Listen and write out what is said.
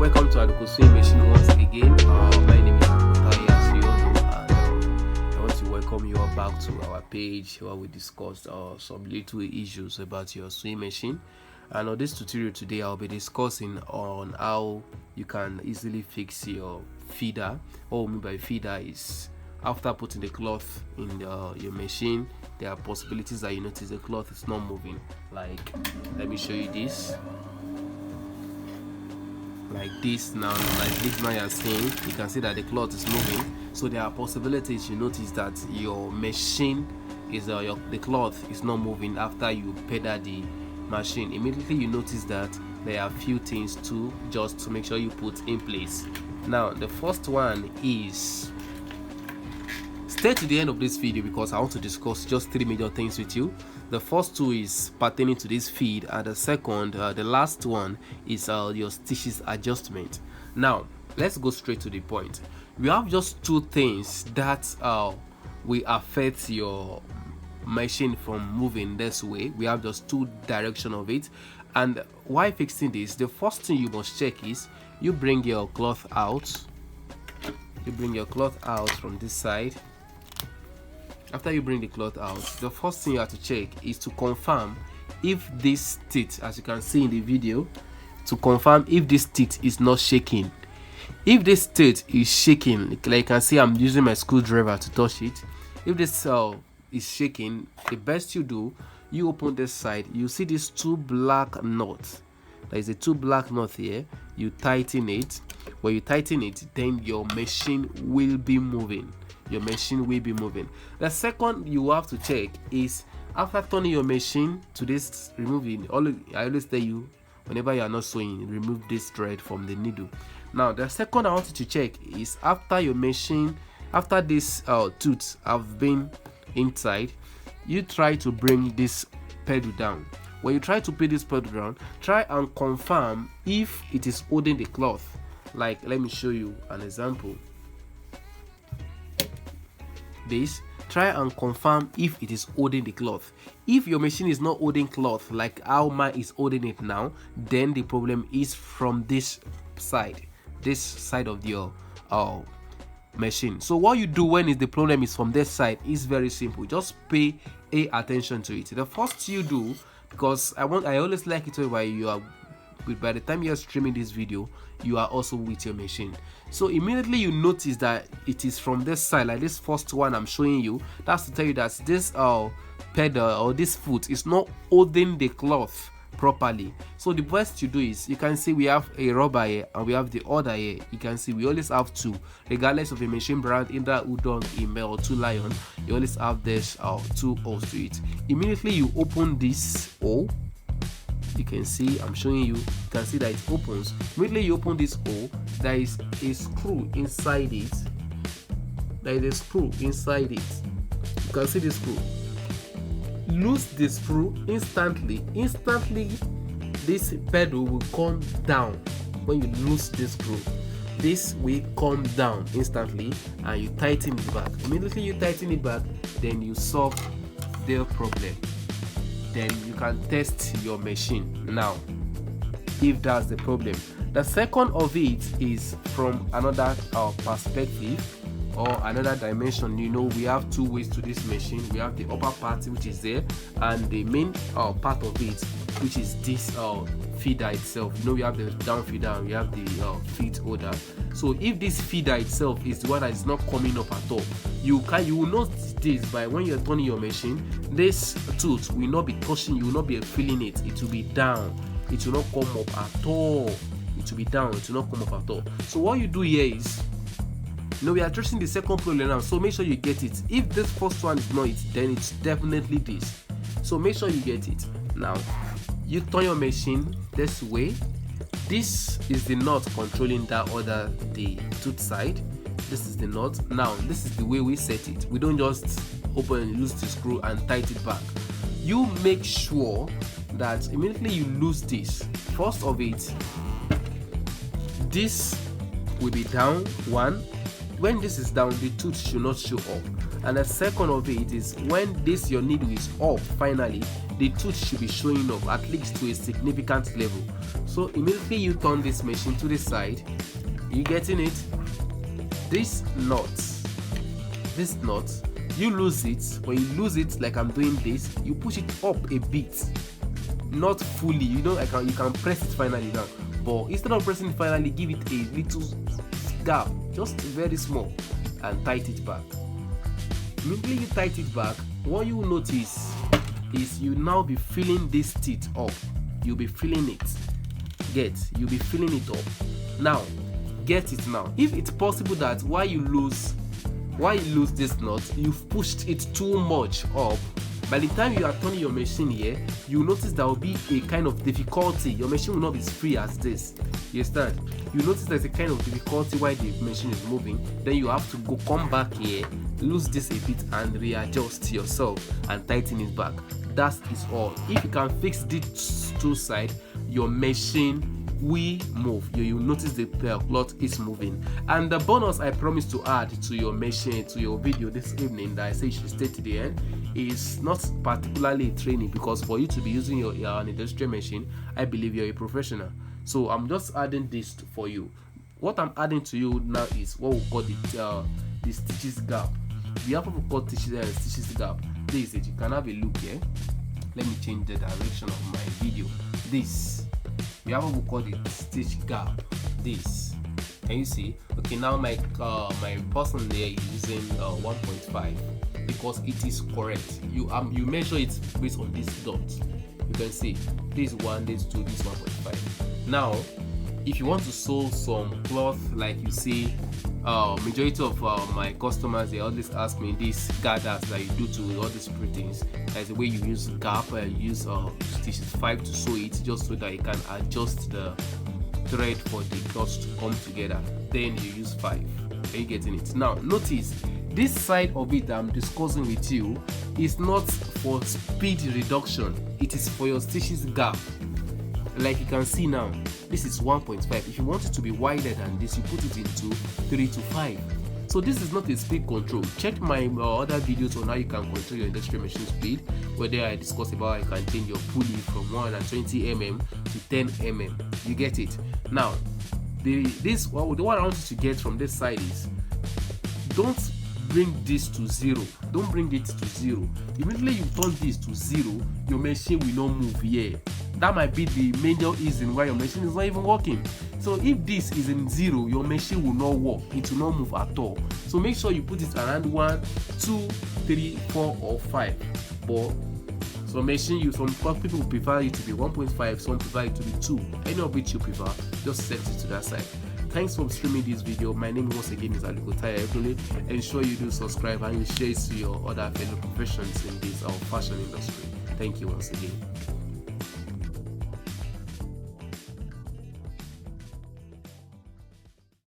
welcome to Aluko Sewing Machine once again. My name is Aluko, as you all know, and I want to welcome you all back to our page where we discussed some little issues about your sewing machine. And on this tutorial today, I'll be discussing on how you can easily fix your feeder. What we mean by feeder is after putting the cloth in your machine, there are possibilities that you notice the cloth is not moving. Like, let me show you this. Like this now, like this man is saying, you can see that the cloth is moving. So there are possibilities you notice that your machine is the cloth is not moving after you pedal the machine. Immediately you notice that there are a few things to just to make sure you put in place. Now the first one is, stay to the end of this video because I want to discuss just 3 major things with you. The first two is pertaining to this feed, and the second, the last one, is your stitches adjustment. Now let's go straight to the point. We have just two things that will affect your machine from moving this way. We have just two directions of it, and while fixing this, the first thing you must check is you bring your cloth out. You bring your cloth out from this side. After you bring the cloth out, the first thing you have to check is to confirm if this teeth, as you can see in the video, to confirm if this teeth is not shaking. If this teeth is shaking, like you can see I'm using my screwdriver to touch it. If this is shaking, the best you do, you open this side, you see these two black knots. There is a two black knot here. You tighten it. When you tighten it, then your machine will be moving. Your machine will be moving. The second you have to check is after turning your machine to this, removing. I always tell you, whenever you are not sewing, remove this thread from the needle. Now the second I want you to check is after your machine, after this tooth have been inside, you try to bring this pedal down. When you try to put this pedal down, try and confirm if it is holding the cloth. Like, let me show you an example. This, try and confirm if it is holding the cloth. If your machine is not holding cloth like how mine is holding it now, then the problem is from this side of your machine. So what you do when the problem is from this side is very simple. Just pay attention to it. The first you do, because I always like it where you are, by the time you are streaming this video, you are also with your machine. So immediately you notice that it is from this side, like this first one I'm showing you. That's to tell you that this pedal or this foot is not holding the cloth properly. So the best you do is, you can see we have a rubber here and we have the other here. You can see we always have two, regardless of a machine brand, either Udon, Email or 2 Lion. You always have this two holes to it. Immediately you open this hole. You can see I'm showing you. You can see that it opens. Immediately you open this hole, there is a screw inside it. There is a screw inside it. You can see the screw. Loose the screw instantly. This pedal will come down. When you loose this screw, this will come down instantly, and you tighten it back. Immediately you tighten it back, then you solve the problem. Then you can test your machine now if that's the problem. The second of it is from another perspective or another dimension. You know, we have two ways to this machine. We have the upper part, which is there, and the main part of it, which is this feeder itself. You know, we have the down feeder and we have the feed holder. So if this feeder itself is the one that is not coming up at all, you will notice this by when you're turning your machine. This tooth will not be touching, you will not be feeling it. It will be down. It will not come up at all. It will be down. It will not come up at all. So what you do here is, you know, we are addressing the second problem now. So make sure you get it. If this first one is not it, then it's definitely this. So make sure you get it. Now you turn your machine this way. This is the knot controlling the tooth side. This is the knot. Now this is the way we set it. We don't just open and loose the screw and tighten it back. You make sure that immediately you lose this. First of it, this will be down. One, when this is down, the tooth should not show up. And the second of it is when this your needle is off, finally the tooth should be showing up at least to a significant level. So immediately you turn this machine to the side, you getting it? This nut, you lose it. When you lose it, like I'm doing this, you push it up a bit, not fully, you know, you can press it finally now, but instead of pressing it finally, give it a little gap, just very small, and tighten it back. Immediately you tighten it back, what you will notice is you now be feeling this teeth up. You'll be feeling it. You'll be feeling it up. Now, get it now. If it's possible that while you lose this nut, you've pushed it too much up, by the time you are turning your machine here, you notice there will be a kind of difficulty. Your machine will not be as free as this. You understand? You notice there's a kind of difficulty while the machine is moving. Then you have to come back here, lose this a bit, and readjust yourself and tighten it back. That is all. If you can fix these two sides, your machine will move. You notice the cloth is moving. And the bonus I promised to add to your machine, to your video this evening, that I say you should stay to the end, is not particularly training, because for you to be using your an industrial machine, I believe you're a professional. So I'm just adding this for you. What I'm adding to you now is what we call the stitches gap. We have what we call stitches gap. This is it. You can have a look here. Let me change the direction of my video. This, we have what we call the stitch gap. This, can you see? Okay, now my person there is using 1.5 because it is correct. You measure it based on this dot. You can see this one, this two, this 1.5. Now, if you want to sew some cloth, like you see, majority of my customers, they always ask me these gathers that you do to all these printings. There's the way you use gap, you use stitches 5 to sew it, just so that you can adjust the thread for the cloth to come together. Then you use 5. Are you getting it? Now notice this side of it that I'm discussing with you is not for speed reduction, it is for your stitches gap. Like you can see now, this is 1.5. If you want it to be wider than this, you put it into 3 to 5. So this is not a speed control. Check my other videos on how you can control your industrial machine speed, where there I discuss about how you can change your pulley from 120 mm to 10 mm. You get it? Now, the one I want you to get from this side is, don't bring this to 0. Don't bring it to 0. Immediately you turn this to 0, your machine will not move here. That might be the major reason why your machine is not even working. So if this is in 0, your machine will not work. It will not move at all. So make sure you put it around 1, 2, 3, 4, or 5. But some people prefer it to be 1.5, some prefer it to be 2. Any of which you prefer, just set it to that side. Thanks for streaming this video. My name once again is Lugbe Abuja. Ensure you do subscribe and you share it to your other fellow professions in this fashion industry. Thank you once again.